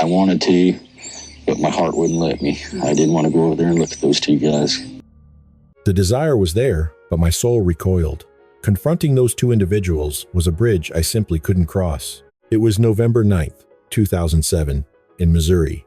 I wanted to, but my heart wouldn't let me. I didn't want to go over there and look at those two guys. The desire was there, but my soul recoiled. Confronting those two individuals was a bridge I simply couldn't cross. It was November 9th, 2007, in Missouri.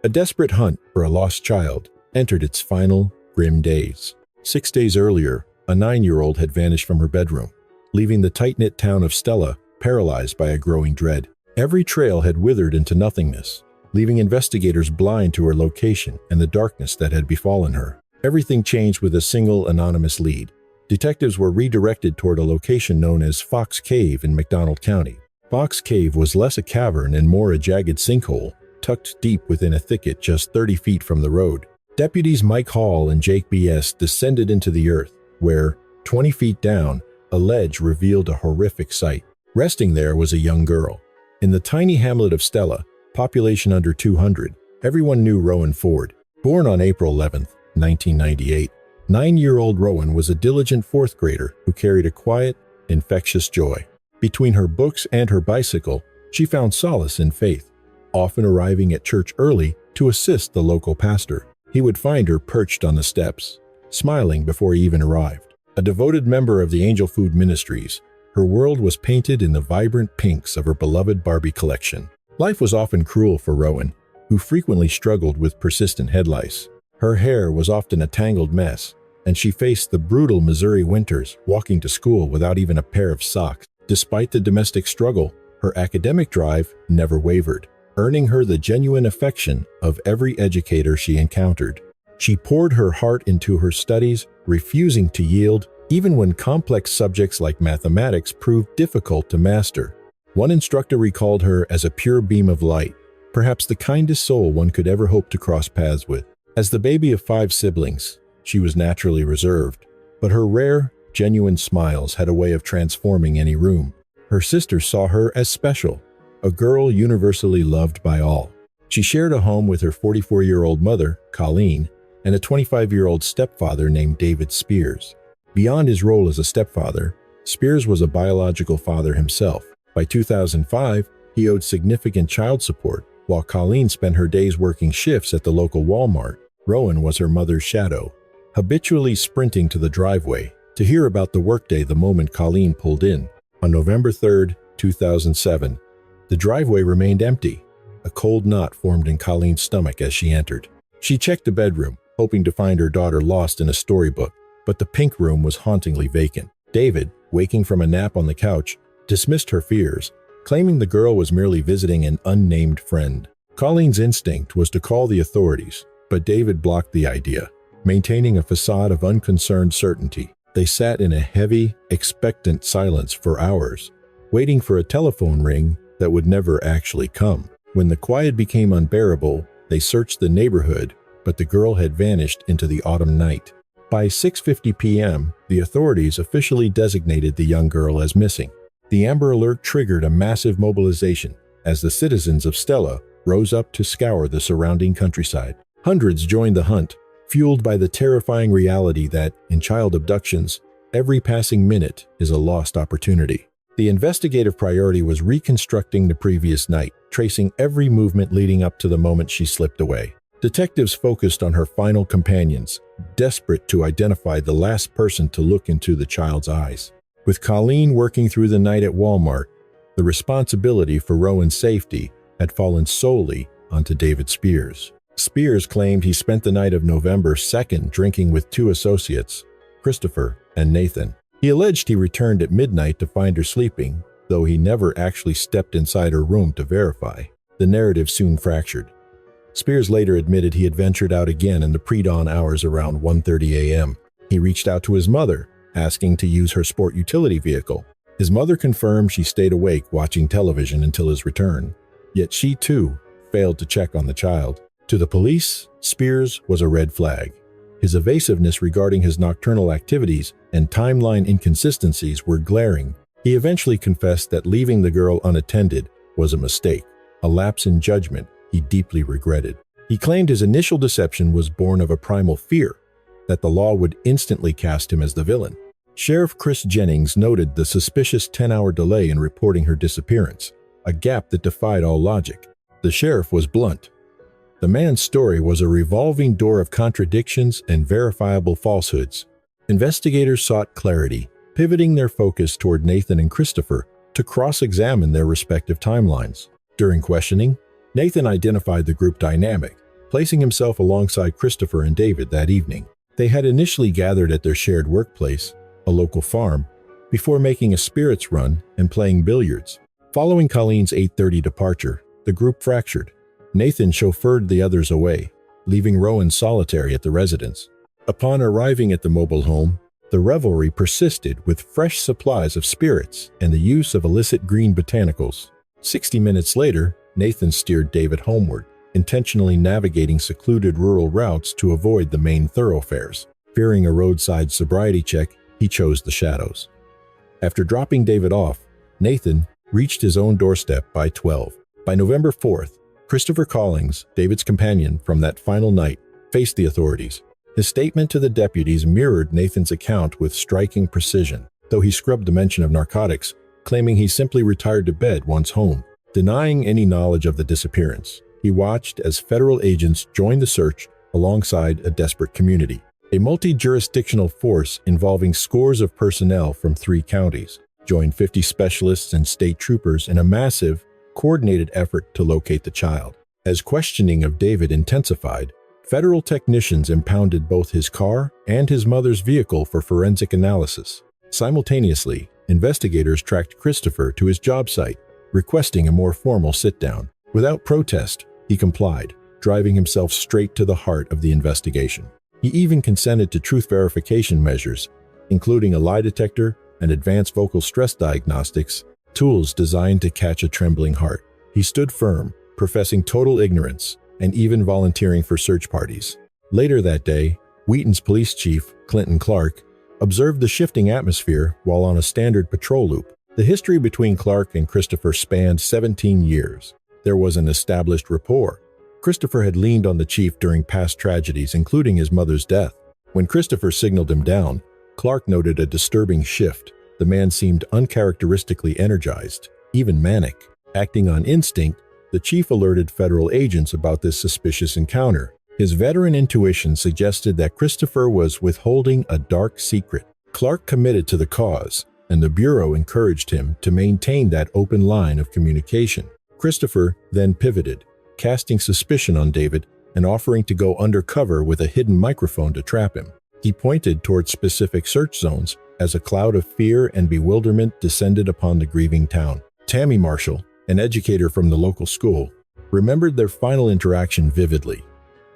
A desperate hunt for a lost child entered its final, grim days. 6 days earlier, a 9-year-old had vanished from her bedroom, leaving the tight-knit town of Stella paralyzed by a growing dread. Every trail had withered into nothingness, leaving investigators blind to her location and the darkness that had befallen her. Everything changed with a single anonymous lead. Detectives were redirected toward a location known as Fox Cave in McDonald County. Fox Cave was less a cavern and more a jagged sinkhole, tucked deep within a thicket just 30 feet from the road. Deputies Mike Hall and Jake B.S. descended into the earth, where, 20 feet down, a ledge revealed a horrific sight. Resting there was a young girl. In the tiny hamlet of Stella, population under 200, everyone knew Rowan Ford. Born on April 11, 1998, 9-year-old Rowan was a diligent fourth grader who carried a quiet, infectious joy. Between her books and her bicycle, she found solace in faith, often arriving at church early to assist the local pastor. He would find her perched on the steps, smiling before he even arrived. A devoted member of the Angel Food Ministries, her world was painted in the vibrant pinks of her beloved Barbie collection. Life was often cruel for Rowan, who frequently struggled with persistent head lice. Her hair was often a tangled mess, and she faced the brutal Missouri winters, walking to school without even a pair of socks. Despite the domestic struggle, her academic drive never wavered, earning her the genuine affection of every educator she encountered. She poured her heart into her studies, refusing to yield, even when complex subjects like mathematics proved difficult to master. One instructor recalled her as a pure beam of light, perhaps the kindest soul one could ever hope to cross paths with. As the baby of 5 siblings, she was naturally reserved, but her rare, genuine smiles had a way of transforming any room. Her sisters saw her as special, a girl universally loved by all. She shared a home with her 44-year-old mother, Collings, and a 25-year-old stepfather named David Spears. Beyond his role as a stepfather, Spears was a biological father himself. By 2005, he owed significant child support, while Collings spent her days working shifts at the local Walmart. Rowan was her mother's shadow, habitually sprinting to the driveway to hear about the workday the moment Collings pulled in. On November 3, 2007, the driveway remained empty. A cold knot formed in Collings' stomach as she entered. She checked the bedroom, hoping to find her daughter lost in a storybook, but the pink room was hauntingly vacant. David, waking from a nap on the couch, dismissed her fears, claiming the girl was merely visiting an unnamed friend. Collings' instinct was to call the authorities, but David blocked the idea, maintaining a facade of unconcerned certainty. They sat in a heavy, expectant silence for hours, waiting for a telephone ring that would never actually come. When the quiet became unbearable, they searched the neighborhood, but the girl had vanished into the autumn night. By 6:50 p.m., the authorities officially designated the young girl as missing. The Amber Alert triggered a massive mobilization as the citizens of Stella rose up to scour the surrounding countryside. Hundreds joined the hunt, fueled by the terrifying reality that, in child abductions, every passing minute is a lost opportunity. The investigative priority was reconstructing the previous night, tracing every movement leading up to the moment she slipped away. Detectives focused on her final companions, desperate to identify the last person to look into the child's eyes. With Collings working through the night at Walmart, the responsibility for Rowan's safety had fallen solely onto David Spears. Spears claimed he spent the night of November 2nd drinking with 2 associates, Christopher and Nathan. He alleged he returned at midnight to find her sleeping, though he never actually stepped inside her room to verify. The narrative soon fractured. Spears later admitted he had ventured out again in the pre-dawn hours around 1:30 a.m. He reached out to his mother, asking to use her sport utility vehicle. His mother confirmed she stayed awake watching television until his return, yet she too failed to check on the child. To the police, Spears was a red flag. His evasiveness regarding his nocturnal activities and timeline inconsistencies were glaring. He eventually confessed that leaving the girl unattended was a mistake, a lapse in judgment he deeply regretted. He claimed his initial deception was born of a primal fear that the law would instantly cast him as the villain. Sheriff Chris Jennings noted the suspicious 10-hour delay in reporting her disappearance, a gap that defied all logic. The sheriff was blunt. The man's story was a revolving door of contradictions and verifiable falsehoods. Investigators sought clarity, pivoting their focus toward Nathan and Christopher to cross-examine their respective timelines. During questioning, Nathan identified the group dynamic, placing himself alongside Christopher and David that evening. They had initially gathered at their shared workplace, a local farm, before making a spirits run and playing billiards. Following Colleen's 8:30 departure, the group fractured. Nathan chauffeured the others away, leaving Rowan solitary at the residence. Upon arriving at the mobile home, the revelry persisted with fresh supplies of spirits and the use of illicit green botanicals. 60 minutes later, Nathan steered David homeward, intentionally navigating secluded rural routes to avoid the main thoroughfares. Fearing a roadside sobriety check, he chose the shadows. After dropping David off, Nathan reached his own doorstep by 12. By November 4th, Christopher Collings, David's companion from that final night, faced the authorities. His statement to the deputies mirrored Nathan's account with striking precision, though he scrubbed the mention of narcotics, claiming he simply retired to bed once home. Denying any knowledge of the disappearance, he watched as federal agents joined the search alongside a desperate community. A multi-jurisdictional force involving scores of personnel from 3 counties joined 50 specialists and state troopers in a massive, coordinated effort to locate the child. As questioning of David intensified, federal technicians impounded both his car and his mother's vehicle for forensic analysis. Simultaneously, investigators tracked Christopher to his job site, requesting a more formal sit-down. Without protest, he complied, driving himself straight to the heart of the investigation. He even consented to truth verification measures, including a lie detector and advanced vocal stress diagnostics, tools designed to catch a trembling heart. He stood firm, professing total ignorance, and even volunteering for search parties. Later that day, Wheaton's police chief, Clinton Clark, observed the shifting atmosphere while on a standard patrol loop. The history between Clark and Christopher spanned 17 years. There was an established rapport. Christopher had leaned on the chief during past tragedies, including his mother's death. When Christopher signaled him down, Clark noted a disturbing shift. The man seemed uncharacteristically energized, even manic. Acting on instinct, the chief alerted federal agents about this suspicious encounter. His veteran intuition suggested that Christopher was withholding a dark secret. Clark committed to the cause, and the Bureau encouraged him to maintain that open line of communication. Christopher then pivoted, casting suspicion on David and offering to go undercover with a hidden microphone to trap him. He pointed toward specific search zones as a cloud of fear and bewilderment descended upon the grieving town. Tammy Marshall, an educator from the local school, remembered their final interaction vividly.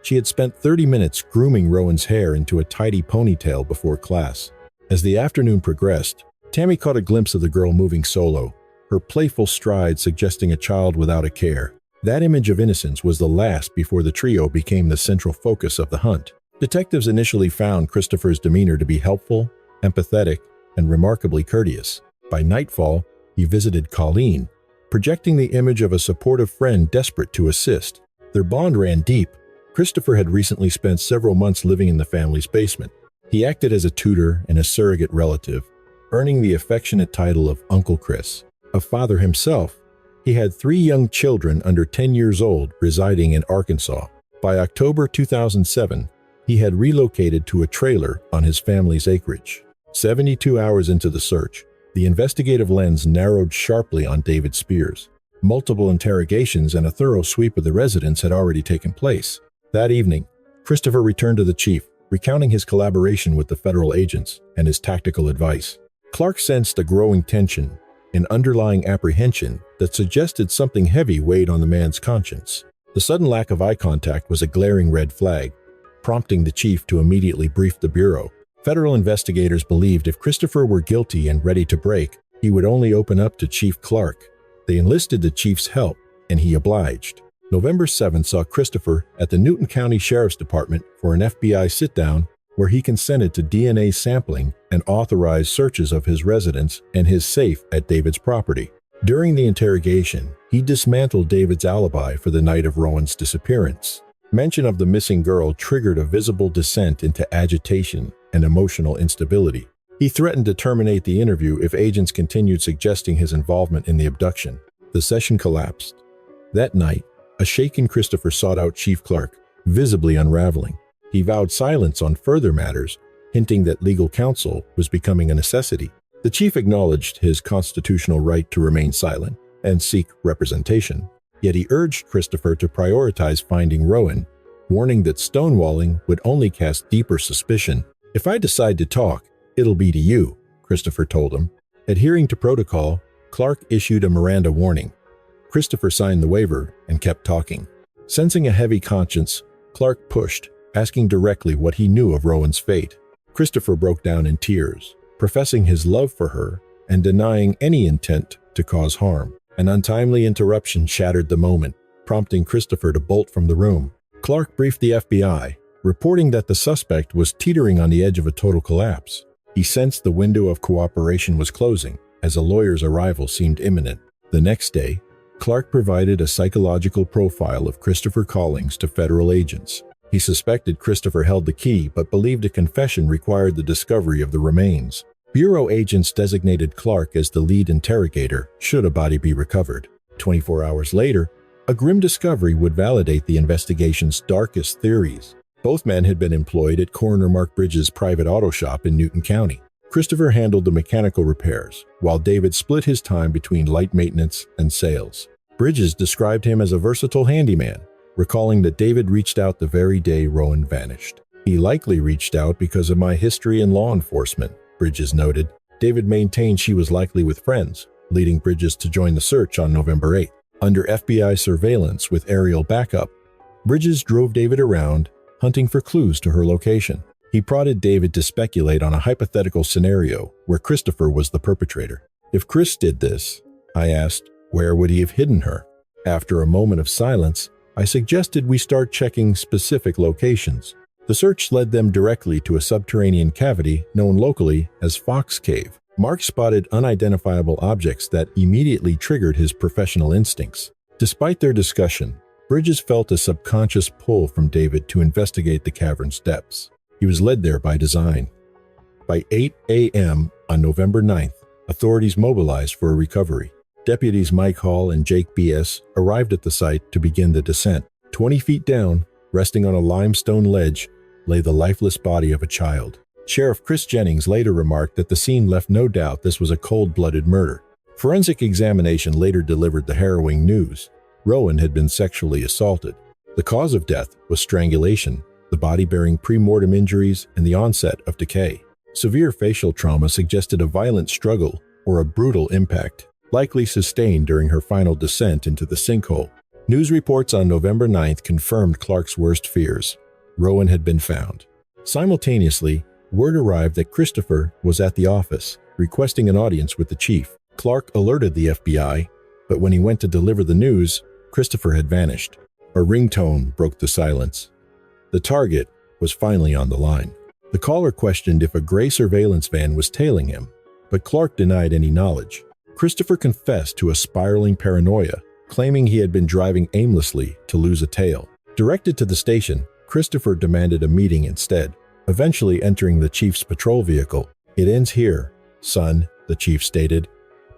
She had spent 30 minutes grooming Rowan's hair into a tidy ponytail before class. As the afternoon progressed, Tammy caught a glimpse of the girl moving solo, her playful stride suggesting a child without a care. That image of innocence was the last before the trio became the central focus of the hunt. Detectives initially found Christopher's demeanor to be helpful, empathetic, and remarkably courteous. By nightfall, he visited Colleen, projecting the image of a supportive friend desperate to assist. Their bond ran deep. Christopher had recently spent several months living in the family's basement. He acted as a tutor and a surrogate relative, earning the affectionate title of Uncle Chris. A father himself, he had 3 young children under 10 years old residing in Arkansas. By October 2007, he had relocated to a trailer on his family's acreage. 72 hours into the search, the investigative lens narrowed sharply on David Spears. Multiple interrogations and a thorough sweep of the residence had already taken place. That evening, Christopher returned to the chief, recounting his collaboration with the federal agents and his tactical advice. Clark sensed a growing tension, an underlying apprehension that suggested something heavy weighed on the man's conscience. The sudden lack of eye contact was a glaring red flag, prompting the chief to immediately brief the Bureau. Federal investigators believed if Christopher were guilty and ready to break, he would only open up to Chief Clark. They enlisted the chief's help, and he obliged. November 7th saw Christopher at the Newton County Sheriff's Department for an FBI sit-down where he consented to DNA sampling and authorized searches of his residence and his safe at David's property. During the interrogation, he dismantled David's alibi for the night of Rowan's disappearance. Mention of the missing girl triggered a visible descent into agitation and emotional instability. He threatened to terminate the interview if agents continued suggesting his involvement in the abduction. The session collapsed. That night, A shaken Christopher sought out Chief Clark, visibly unraveling. He vowed silence on further matters, hinting that legal counsel was becoming a necessity. The chief acknowledged his constitutional right to remain silent and seek representation, yet he urged Christopher to prioritize finding Rowan, warning that stonewalling would only cast deeper suspicion. "If I decide to talk, it'll be to you," Christopher told him. Adhering to protocol, Clark issued a Miranda warning. Christopher signed the waiver and kept talking. Sensing a heavy conscience, Clark pushed, asking directly what he knew of Rowan's fate. Christopher broke down in tears, professing his love for her and denying any intent to cause harm. An untimely interruption shattered the moment, prompting Christopher to bolt from the room. Clark briefed the FBI, reporting that the suspect was teetering on the edge of a total collapse. He sensed the window of cooperation was closing, as a lawyer's arrival seemed imminent. The next day, Clark provided a psychological profile of Christopher Collings to federal agents. He suspected Christopher held the key but believed a confession required the discovery of the remains. Bureau agents designated Clark as the lead interrogator should a body be recovered. 24 hours later, a grim discovery would validate the investigation's darkest theories. Both men had been employed at Coroner Mark Bridges' private auto shop in Newton County. Christopher handled the mechanical repairs, while David split his time between light maintenance and sales. Bridges described him as a versatile handyman, recalling that David reached out the very day Rowan vanished. "He likely reached out because of my history in law enforcement," Bridges noted. David maintained she was likely with friends, leading Bridges to join the search on November 8th. Under FBI surveillance with aerial backup, Bridges drove David around, hunting for clues to her location. He prodded David to speculate on a hypothetical scenario where Christopher was the perpetrator. "If Chris did this," I asked, "where would he have hidden her?" After a moment of silence, I suggested we start checking specific locations. The search led them directly to a subterranean cavity known locally as Fox Cave. Mark spotted unidentifiable objects that immediately triggered his professional instincts. Despite their discussion, Bridges felt a subconscious pull from David to investigate the cavern's depths. He was led there by design. By 8 a.m. on November 9th, authorities mobilized for a recovery. Deputies Mike Hall and Jake B.S. arrived at the site to begin the descent. 20 feet down, resting on a limestone ledge, lay the lifeless body of a child. Sheriff Chris Jennings later remarked that the scene left no doubt this was a cold-blooded murder. Forensic examination later delivered the harrowing news. Rowan had been sexually assaulted. The cause of death was strangulation, the body bearing pre-mortem injuries and the onset of decay. Severe facial trauma suggested a violent struggle or a brutal impact, likely sustained during her final descent into the sinkhole. News reports on November 9th confirmed Clark's worst fears. Rowan had been found. Simultaneously, word arrived that Christopher was at the office, requesting an audience with the chief. Clark alerted the FBI, but when he went to deliver the news, Christopher had vanished. A ringtone broke the silence. The target was finally on the line. The caller questioned if a gray surveillance van was tailing him, but Clark denied any knowledge. Christopher confessed to a spiraling paranoia, claiming he had been driving aimlessly to lose a tail. Directed to the station, Christopher demanded a meeting instead, eventually entering the chief's patrol vehicle. "It ends here, son," the chief stated.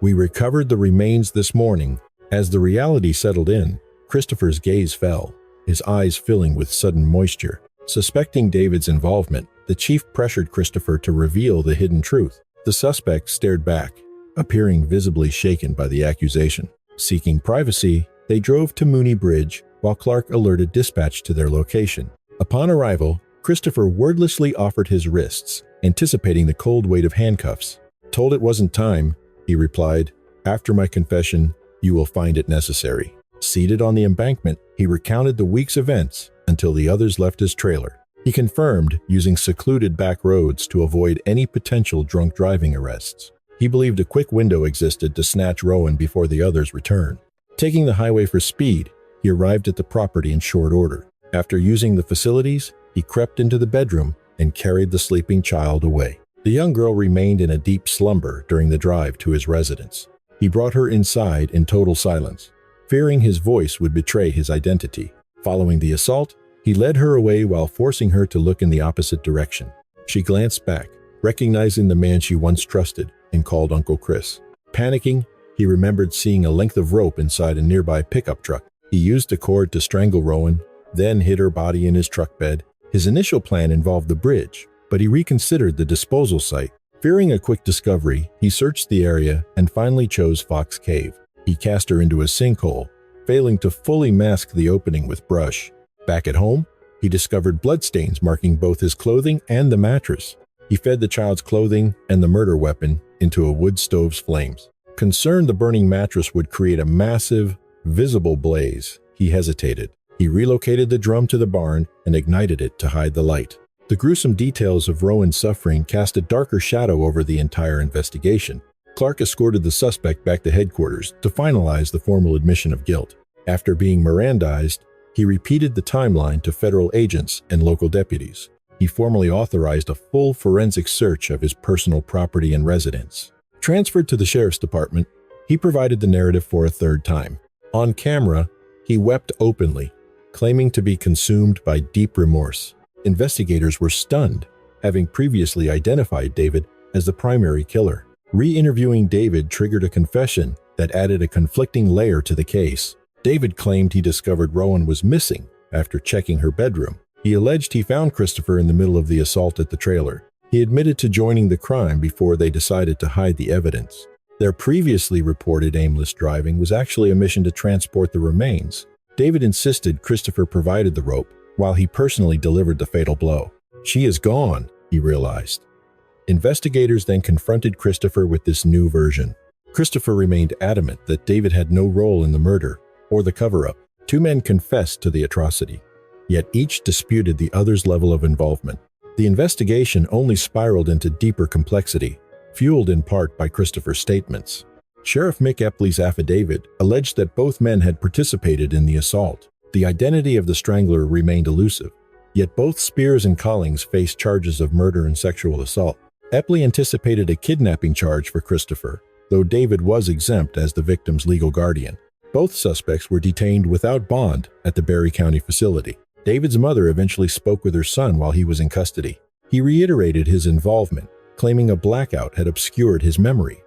"We recovered the remains this morning." As the reality settled in, Christopher's gaze fell, his eyes filling with sudden moisture. Suspecting David's involvement, the chief pressured Christopher to reveal the hidden truth. The suspect stared back, appearing visibly shaken by the accusation. Seeking privacy, they drove to Mooney Bridge while Clark alerted dispatch to their location. Upon arrival, Christopher wordlessly offered his wrists, anticipating the cold weight of handcuffs. "Told it wasn't time," he replied. "After my confession, you will find it necessary." Seated on the embankment, he recounted the week's events until the others left his trailer. He confirmed using secluded back roads to avoid any potential drunk driving arrests. He believed a quick window existed to snatch Rowan before the others returned. Taking the highway for speed, he arrived at the property in short order. After using the facilities, he crept into the bedroom and carried the sleeping child away. The young girl remained in a deep slumber during the drive to his residence. He brought her inside in total silence, fearing his voice would betray his identity. Following the assault, he led her away while forcing her to look in the opposite direction. She glanced back, recognizing the man she once trusted, and called Uncle Chris. Panicking, he remembered seeing a length of rope inside a nearby pickup truck. He used a cord to strangle Rowan, then hid her body in his truck bed. His initial plan involved the bridge, but he reconsidered the disposal site. Fearing a quick discovery, he searched the area and finally chose Fox Cave. He cast her into a sinkhole, failing to fully mask the opening with brush. Back at home, he discovered bloodstains marking both his clothing and the mattress. He fed the child's clothing and the murder weapon into a wood stove's flames. Concerned the burning mattress would create a massive, visible blaze, he hesitated. He relocated the drum to the barn and ignited it to hide the light. The gruesome details of Rowan's suffering cast a darker shadow over the entire investigation. Clark escorted the suspect back to headquarters to finalize the formal admission of guilt. After being Mirandized, he repeated the timeline to federal agents and local deputies. He formally authorized a full forensic search of his personal property and residence. Transferred to the sheriff's department, he provided the narrative for a third time. On camera, he wept openly, claiming to be consumed by deep remorse. Investigators were stunned, having previously identified David as the primary killer. Re-interviewing David triggered a confession that added a conflicting layer to the case. David claimed he discovered Rowan was missing after checking her bedroom. He alleged he found Christopher in the middle of the assault at the trailer. He admitted to joining the crime before they decided to hide the evidence. Their previously reported aimless driving was actually a mission to transport the remains. David insisted Christopher provided the rope, while he personally delivered the fatal blow. She is gone, he realized. Investigators then confronted Christopher with this new version. Christopher remained adamant that David had no role in the murder or the cover-up. Two men confessed to the atrocity, yet each disputed the other's level of involvement. The investigation only spiraled into deeper complexity, fueled in part by Christopher's statements. Sheriff Mick Epley's affidavit alleged that both men had participated in the assault. The identity of the strangler remained elusive, yet both Spears and Collings faced charges of murder and sexual assault. Epley anticipated a kidnapping charge for Christopher, though David was exempt as the victim's legal guardian. Both suspects were detained without bond at the Berry County facility. David's mother eventually spoke with her son while he was in custody. He reiterated his involvement, claiming a blackout had obscured his memory,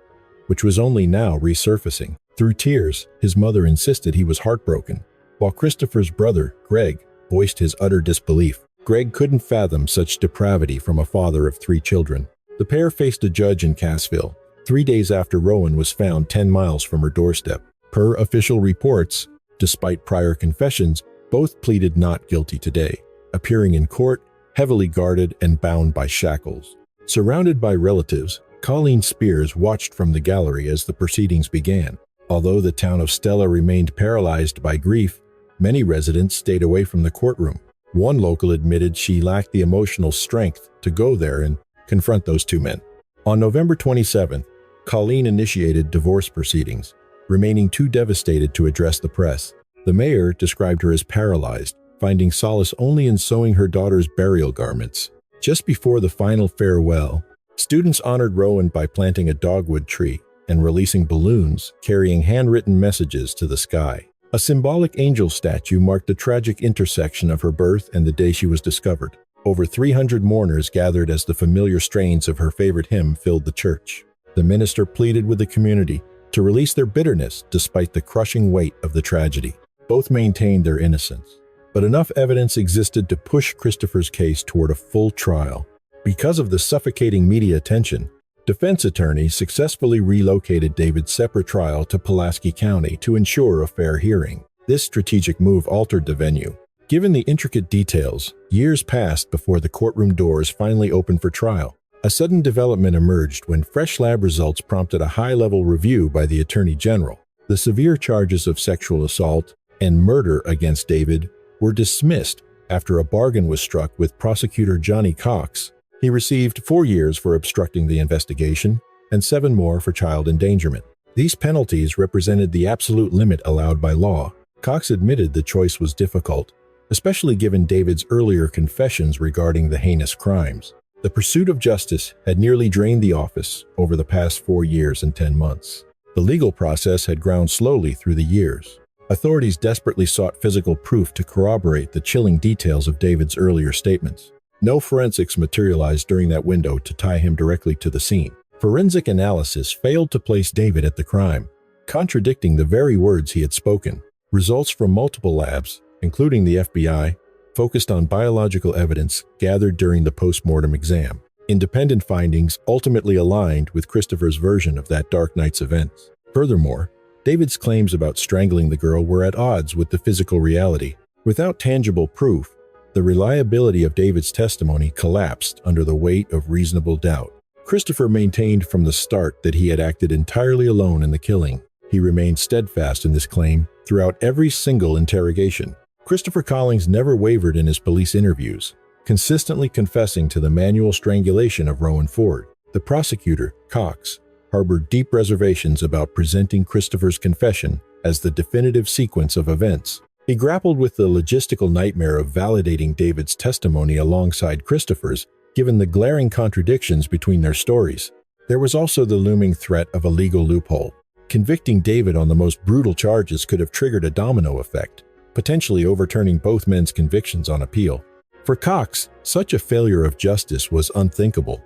which was only now resurfacing. Through tears, his mother insisted he was heartbroken, while Christopher's brother, Greg, voiced his utter disbelief. Greg couldn't fathom such depravity from a father of 3 children. The pair faced a judge in Cassville 3 days after Rowan was found 10 miles from her doorstep. Per official reports, despite prior confessions, both pleaded not guilty today, appearing in court, heavily guarded and bound by shackles. Surrounded by relatives, Colleen Spears watched from the gallery as the proceedings began. Although the town of Stella remained paralyzed by grief, many residents stayed away from the courtroom. One local admitted she lacked the emotional strength to go there and confront those 2 men. On November 27th, Colleen initiated divorce proceedings, remaining too devastated to address the press. The mayor described her as paralyzed, finding solace only in sewing her daughter's burial garments. Just before the final farewell, students honored Rowan by planting a dogwood tree and releasing balloons carrying handwritten messages to the sky. A symbolic angel statue marked the tragic intersection of her birth and the day she was discovered. Over 300 mourners gathered as the familiar strains of her favorite hymn filled the church. The minister pleaded with the community to release their bitterness despite the crushing weight of the tragedy. Both maintained their innocence, but enough evidence existed to push Christopher's case toward a full trial. Because of the suffocating media attention, defense attorneys successfully relocated David's separate trial to Pulaski County to ensure a fair hearing. This strategic move altered the venue. Given the intricate details, years passed before the courtroom doors finally opened for trial. A sudden development emerged when fresh lab results prompted a high-level review by the Attorney General. The severe charges of sexual assault and murder against David were dismissed after a bargain was struck with prosecutor Johnny Cox. He received 4 years for obstructing the investigation and 7 more for child endangerment. These penalties represented the absolute limit allowed by law. Cox admitted the choice was difficult, especially given David's earlier confessions regarding the heinous crimes. The pursuit of justice had nearly drained the office over the past 4 years and 10 months. The legal process had ground slowly through the years. Authorities desperately sought physical proof to corroborate the chilling details of David's earlier statements. No forensics materialized during that window to tie him directly to the scene. Forensic analysis failed to place David at the crime, contradicting the very words he had spoken. Results from multiple labs, including the FBI, focused on biological evidence gathered during the post-mortem exam. Independent findings ultimately aligned with Christopher's version of that dark night's events. Furthermore, David's claims about strangling the girl were at odds with the physical reality. Without tangible proof, the reliability of David's testimony collapsed under the weight of reasonable doubt. Christopher maintained from the start that he had acted entirely alone in the killing. He remained steadfast in this claim throughout every single interrogation. Christopher Collings never wavered in his police interviews, consistently confessing to the manual strangulation of Rowan Ford. The prosecutor, Cox, harbored deep reservations about presenting Christopher's confession as the definitive sequence of events. He grappled with the logistical nightmare of validating David's testimony alongside Christopher's, given the glaring contradictions between their stories. There was also the looming threat of a legal loophole. Convicting David on the most brutal charges could have triggered a domino effect, potentially overturning both men's convictions on appeal. For Cox, such a failure of justice was unthinkable.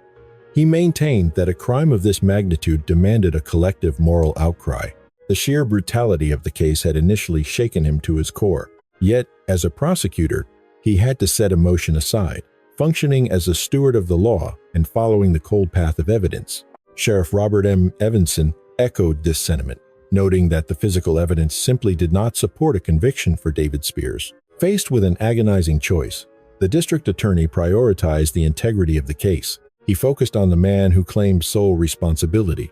He maintained that a crime of this magnitude demanded a collective moral outcry. The sheer brutality of the case had initially shaken him to his core. Yet, as a prosecutor, he had to set emotion aside, functioning as a steward of the law and following the cold path of evidence. Sheriff Robert M. Evanson echoed this sentiment, noting that the physical evidence simply did not support a conviction for David Spears. Faced with an agonizing choice, the district attorney prioritized the integrity of the case. He focused on the man who claimed sole responsibility.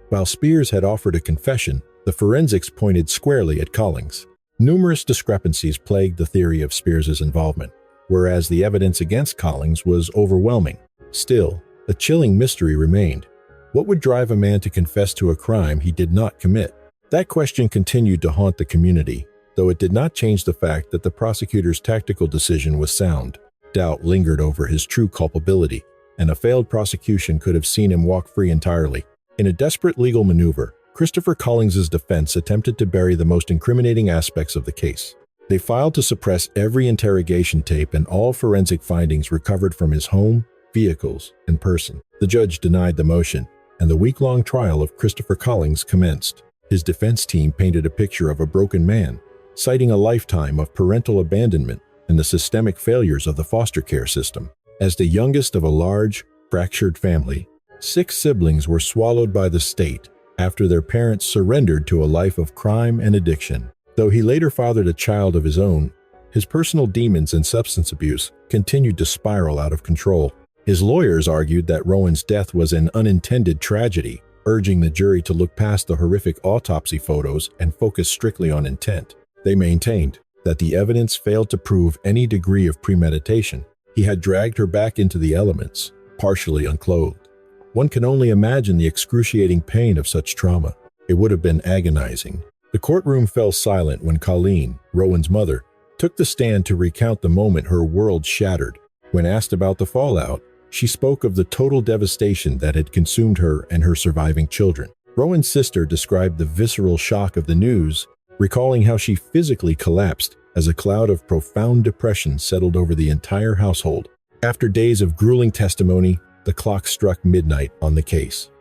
While Spears had offered a confession, the forensics pointed squarely at Collings. Numerous discrepancies plagued the theory of Spears's involvement, whereas the evidence against Collings was overwhelming. Still, a chilling mystery remained. What would drive a man to confess to a crime he did not commit? That question continued to haunt the community, though it did not change the fact that the prosecutor's tactical decision was sound. Doubt lingered over his true culpability, and a failed prosecution could have seen him walk free entirely. In a desperate legal maneuver, Christopher Collings's defense attempted to bury the most incriminating aspects of the case. They filed to suppress every interrogation tape and all forensic findings recovered from his home, vehicles, and person. The judge denied the motion, and the week-long trial of Christopher Collings commenced. His defense team painted a picture of a broken man, citing a lifetime of parental abandonment and the systemic failures of the foster care system. As the youngest of a large, fractured family, 6 siblings were swallowed by the state after their parents surrendered to a life of crime and addiction. Though he later fathered a child of his own, his personal demons and substance abuse continued to spiral out of control. His lawyers argued that Rowan's death was an unintended tragedy, urging the jury to look past the horrific autopsy photos and focus strictly on intent. They maintained that the evidence failed to prove any degree of premeditation. He had dragged her back into the elements, partially unclothed. One can only imagine the excruciating pain of such trauma. It would have been agonizing. The courtroom fell silent when Colleen, Rowan's mother, took the stand to recount the moment her world shattered. When asked about the fallout, she spoke of the total devastation that had consumed her and her surviving children. Rowan's sister described the visceral shock of the news, recalling how she physically collapsed as a cloud of profound depression settled over the entire household. After days of grueling testimony, the clock struck midnight on the case.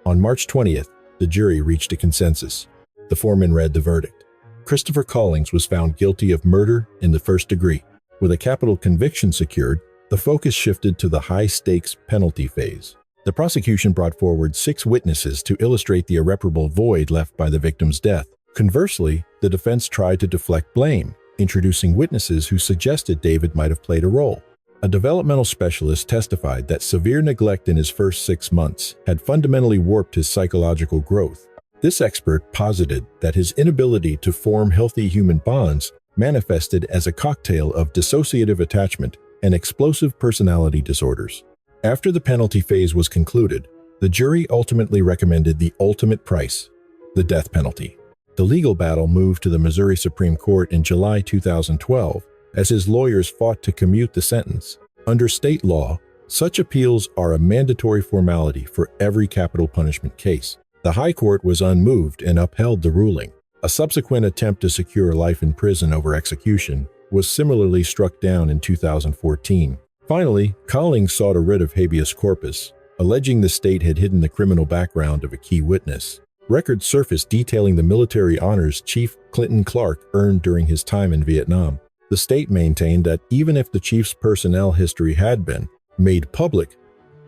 On March 20th, the jury reached a consensus. The foreman read the verdict. Christopher Collings was found guilty of murder in the first degree. With a capital conviction secured, the focus shifted to the high-stakes penalty phase. The prosecution brought forward 6 witnesses to illustrate the irreparable void left by the victim's death. Conversely, the defense tried to deflect blame, introducing witnesses who suggested David might have played a role. A developmental specialist testified that severe neglect in his first 6 months had fundamentally warped his psychological growth. This expert posited that his inability to form healthy human bonds manifested as a cocktail of dissociative attachment and explosive personality disorders. After the penalty phase was concluded, the jury ultimately recommended the ultimate price, the death penalty. The legal battle moved to the Missouri Supreme Court in July 2012 as his lawyers fought to commute the sentence. Under state law, such appeals are a mandatory formality for every capital punishment case. The High Court was unmoved and upheld the ruling. A subsequent attempt to secure life in prison over execution was similarly struck down in 2014. Finally, Collings sought a writ of habeas corpus, alleging the state had hidden the criminal background of a key witness. Records surfaced detailing the military honors Chief Clinton Clark earned during his time in Vietnam. The state maintained that even if the chief's personnel history had been made public,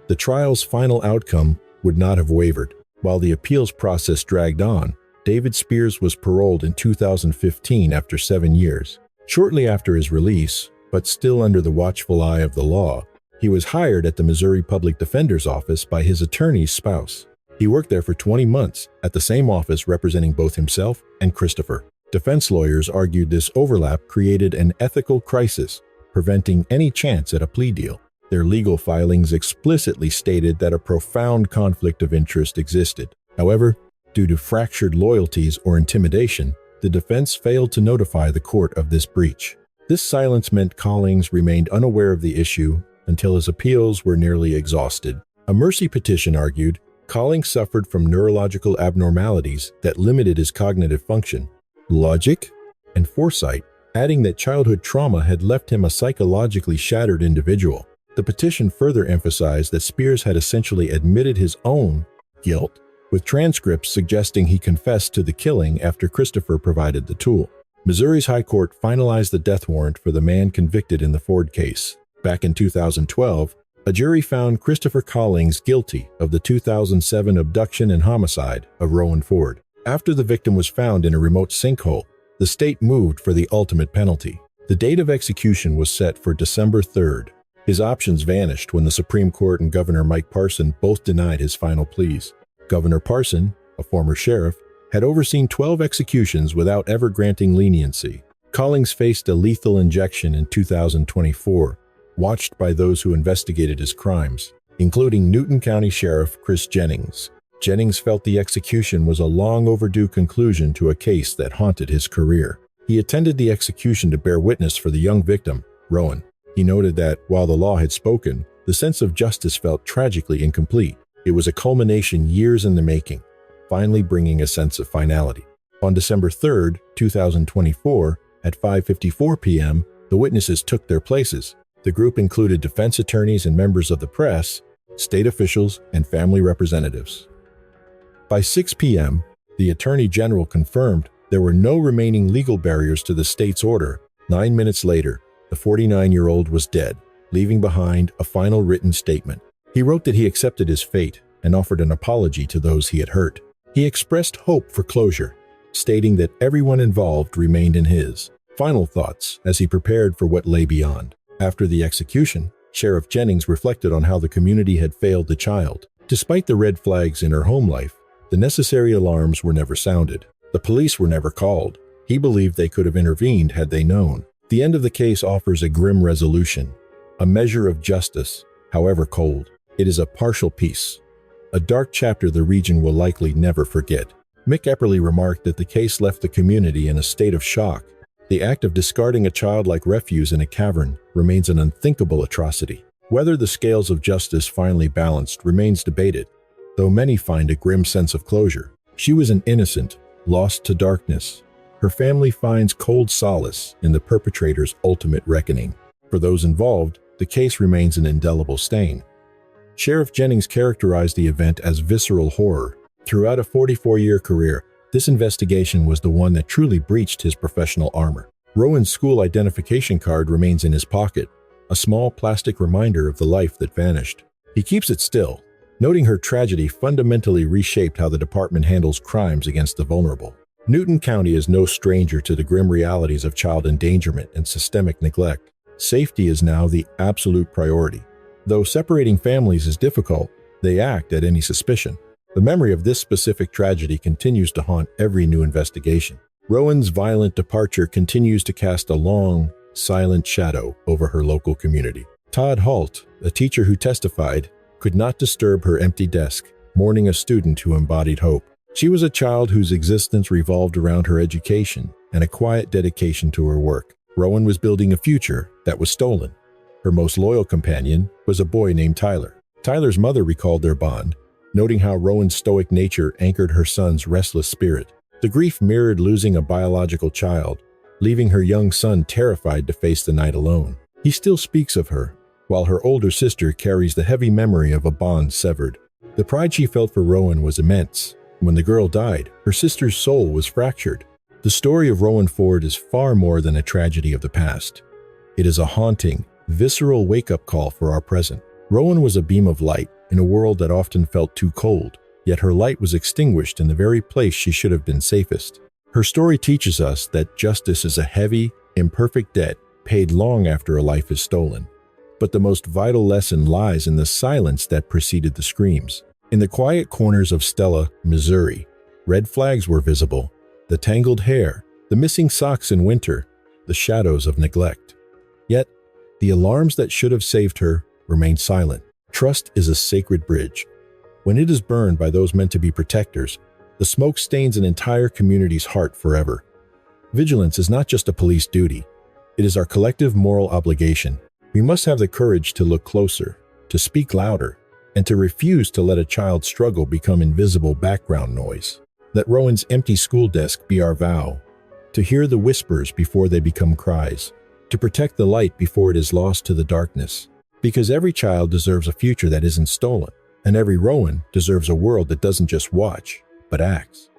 the trial's final outcome would not have wavered. While the appeals process dragged on, David Spears was paroled in 2015 after 7 years. Shortly after his release, but still under the watchful eye of the law, he was hired at the Missouri Public Defender's Office by his attorney's spouse. He worked there for 20 months at the same office representing both himself and Christopher. Defense lawyers argued this overlap created an ethical crisis, preventing any chance at a plea deal. Their legal filings explicitly stated that a profound conflict of interest existed. However, due to fractured loyalties or intimidation, the defense failed to notify the court of this breach. This silence meant Collings remained unaware of the issue until his appeals were nearly exhausted. A mercy petition argued Collings suffered from neurological abnormalities that limited his cognitive function, logic, and foresight, adding that childhood trauma had left him a psychologically shattered individual. The petition further emphasized that Spears had essentially admitted his own guilt, with transcripts suggesting he confessed to the killing after Christopher provided the tool. Missouri's High Court finalized the death warrant for the man convicted in the Ford case. Back in 2012, a jury found Christopher Collings guilty of the 2007 abduction and homicide of Rowan Ford. After the victim was found in a remote sinkhole, the state moved for the ultimate penalty. The date of execution was set for December 3rd. His options vanished when the Supreme Court and Governor Mike Parson both denied his final pleas. Governor Parson, a former sheriff, had overseen 12 executions without ever granting leniency. Collings faced a lethal injection in 2024, watched by those who investigated his crimes, including Newton County Sheriff Chris Jennings. Jennings felt the execution was a long overdue conclusion to a case that haunted his career. He attended the execution to bear witness for the young victim, Rowan. He noted that, while the law had spoken, the sense of justice felt tragically incomplete. It was a culmination years in the making, finally bringing a sense of finality. On December 3rd, 2024, at 5:54 p.m., the witnesses took their places. The group included defense attorneys and members of the press, state officials, and family representatives. By 6 p.m., the Attorney General confirmed there were no remaining legal barriers to the state's order. 9 minutes later, the 49-year-old was dead, leaving behind a final written statement. He wrote that he accepted his fate and offered an apology to those he had hurt. He expressed hope for closure, stating that everyone involved remained in his final thoughts as he prepared for what lay beyond. After the execution, Sheriff Jennings reflected on how the community had failed the child. Despite the red flags in her home life, the necessary alarms were never sounded. The police were never called. He believed they could have intervened had they known. The end of the case offers a grim resolution, a measure of justice, however cold. It is a partial peace, a dark chapter the region will likely never forget. Mick Epperly remarked that the case left the community in a state of shock. The act of discarding a child like refuse in a cavern remains an unthinkable atrocity. Whether the scales of justice finally balanced remains debated, though many find a grim sense of closure. She was an innocent, lost to darkness. Her family finds cold solace in the perpetrator's ultimate reckoning. For those involved, the case remains an indelible stain. Sheriff Jennings characterized the event as visceral horror. Throughout a 44-year career, this investigation was the one that truly breached his professional armor. Rowan's school identification card remains in his pocket, a small plastic reminder of the life that vanished. He keeps it still, noting her tragedy fundamentally reshaped how the department handles crimes against the vulnerable. Newton County is no stranger to the grim realities of child endangerment and systemic neglect. Safety is now the absolute priority. Though separating families is difficult, they act at any suspicion. The memory of this specific tragedy continues to haunt every new investigation. Rowan's violent departure continues to cast a long, silent shadow over her local community. Todd Holt, a teacher who testified, could not disturb her empty desk, mourning a student who embodied hope. She was a child whose existence revolved around her education and a quiet dedication to her work. Rowan was building a future that was stolen. Her most loyal companion was a boy named Tyler. Tyler's mother recalled their bond, noting how Rowan's stoic nature anchored her son's restless spirit. The grief mirrored losing a biological child, leaving her young son terrified to face the night alone. He still speaks of her, while her older sister carries the heavy memory of a bond severed. The pride she felt for Rowan was immense, When the girl died, her sister's soul was fractured. The story of Rowan Ford is far more than a tragedy of the past. It is a haunting, visceral wake-up call for our present. Rowan was a beam of light in a world that often felt too cold, yet her light was extinguished in the very place she should have been safest. Her story teaches us that justice is a heavy, imperfect debt paid long after a life is stolen. But the most vital lesson lies in the silence that preceded the screams. In the quiet corners of Stella, Missouri, red flags were visible. The tangled hair, the missing socks in winter, the shadows of neglect. Yet, the alarms that should have saved her remained silent. Trust is a sacred bridge. When it is burned by those meant to be protectors, the smoke stains an entire community's heart forever. Vigilance is not just a police duty. It is our collective moral obligation. We must have the courage to look closer, to speak louder, and to refuse to let a child's struggle become invisible background noise. Let Rowan's empty school desk be our vow, to hear the whispers before they become cries, to protect the light before it is lost to the darkness. Because every child deserves a future that isn't stolen, and every Rowan deserves a world that doesn't just watch, but acts.